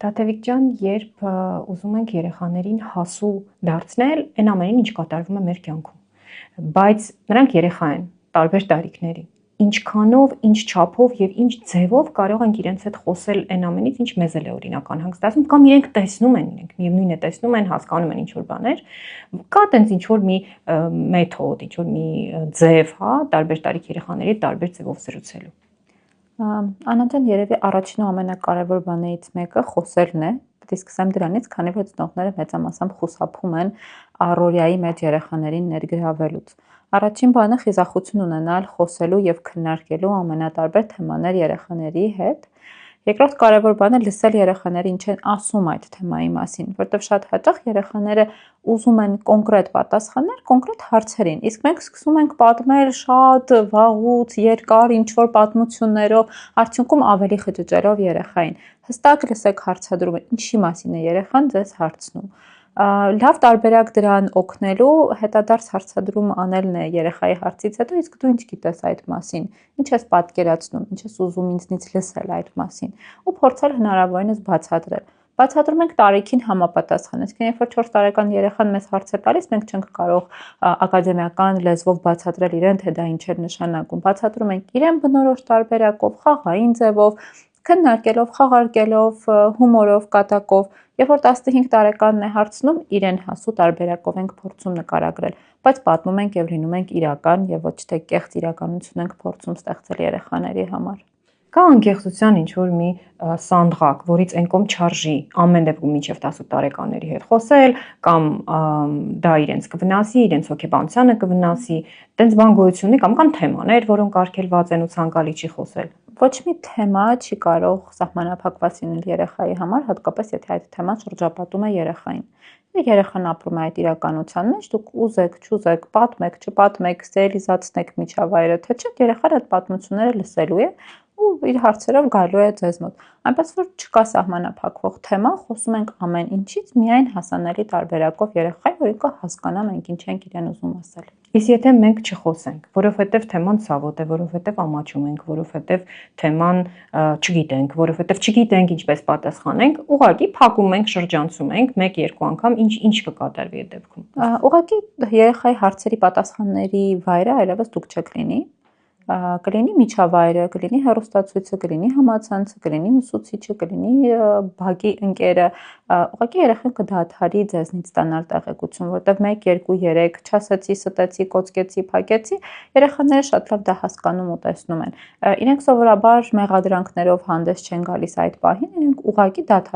Տաթևիկ ջան, երբ ուզում ենք երեխաներին հասու դարձնել, այն ամենին, ինչ կատարվում է մեր կյանքում, բայց նրանք երեխա են, տարբեր տարիքների, ինչքանով, ինչ չափով եւ ինչ ձևով կարող ենք իրենց հետ խոսել այն ամենից, ինչ մեզ էլ է օրինակ անհանգստացնում, կամ իրենք տեսնում են, իրենք միևնույն է տեսնում են, հասկանում են ինչ-որ բաներ, կա տենց ինչ-որ մի մեթոդ, ինչ-որ մի ձև, հա, տարբեր տարիք երեխաների տարբեր ձևով զրուցելու։ Անանջան, երևի առաջին ու ամենակարևոր բաներից մեկը խոսելն է, պետք է սկսեմ դրանից, քանի որ ծնողները մեծամասամբ խուսափում են առօրյայի մեջ երեխաներին ներգրավելուց։ Առաջին բանը խիզախություն ունենալ խոսելու եւ քննարկելու ամենատարբեր թեմաներ երեխաների հետ։ Երկրորդ կարևոր բանը լսել երեխաները ինչ են ասում այդ թեմայի մասին, որտեղ շատ հաճախ երեխաները ուզում են կոնկրետ պատասխաններ կոնկրետ հարցերին, իսկ մենք սկսում ենք պատմել շատ վաղուց, երկար ինչ-որ պատմություններով, արդյունքում ավելի խճճելով երեխային։ Հստակ լսեք հարցադրումը, ինչի մասին է երեխան ձեզ հարցնում։ Լավ տարբերակ դրան օգնելու հետադարձ հարցադրում անելն է երեխայի հարցից հետո, իսկ դու ինչ գիտես այդ մասին, ինչ ես պատկերացնում, ինչ ես ուզում ինձնից լսել այդ մասին, ու փորձել հնարավորինս բացատրել։ Բացատրում ենք տարիքին համապատասխան, այսինքն երբ որ 4 տարեկան երեխան մեզ հարց է տալիս, մենք չենք կարող ակադեմիական լեզվով բացատրել իրեն, թե դա ինչ է նշանակում։ Բացատրում ենք իրեն բնորոշ տարբերակով, խաղային ձևով, քննարկելով, խաղարկելով, հումորով, կատակով։ Երբ որ 15 տարեկանն է հարցնում, իրեն հասու տարբերակով ենք փորձում նկարագրել, բայց պատմում ենք եւ լինում ենք իրական եւ ոչ թե կեղծ իրականություն ենք փորձում ստեղծել երեխաների համար։ Կա անկեղծության ինչ-որ մի սանդղակ, որից այն կողմ չարժի ամեն դեպքում մինչև 18 տարեկանների հետ խոսել, կամ դա իրենց կվնասի, իրենց հոգեբանությանը կվնասի, տենց բան գոյություն ունի, կամ կան թեմաներ, որոնք արգելված են ու ցանկալի չի խոսել։ Ոչ մի թեմա չի կարող սահմանափակված լինել երեխայի համար, հատկապես եթե այդ թեման շրջապատում է երեխային։ Երեխան ապրում է այդ իրականության մեջ, դուք ուզեք, չուզեք, պատմեք, չպատմեք, սերիալիզացնեք միջավայրը, թե չէ, երեխան այդ պատմությունները լսելու է ու իր հարցերով գալու է ձեզ մոտ։ Այնպես որ չկա սահմանափակվող թեմա, խոսում ենք ամեն ինչից, միայն հասանելի տարբերակով երեխային, որ ինքը հասկանա մենք ինչ ենք իրեն ուզում ասել։ Իսկ եթե մենք չխոսենք, որովհետև թեման ցավոտ է, որովհետև ամաչում ենք, որովհետև թեման չգիտենք, որովհետև չգիտենք ինչպես պատասխանենք, ուղղակի փակում ենք, շրջանցում ենք 1-2 անգամ, ինչ կկատարվի այդ դեպքում։ Ուղղակի երեխայի հարցերի պատասխանների վայրը այլևս դուք չեք լինի։ Կլինի միջավայրը, կլինի հեռուստացույցը, կլինի համացանցը, կլինի ուսուցիչը, կլինի բակի ընկերը, ուղղակի երեխան կդադարի ձեզնից ստանալ տեղեկություն, որտեղ 1, 2, 3 չասեցի, ստեցի, կոծկեցի, փակեցի, երեխաները շատ լավ դա հասկանում ու տեսնում են։ Իրենք սովորաբար մեղադրանքներով հանդես չեն գալիս այդ պահին, իրենք ուղղակի դադարում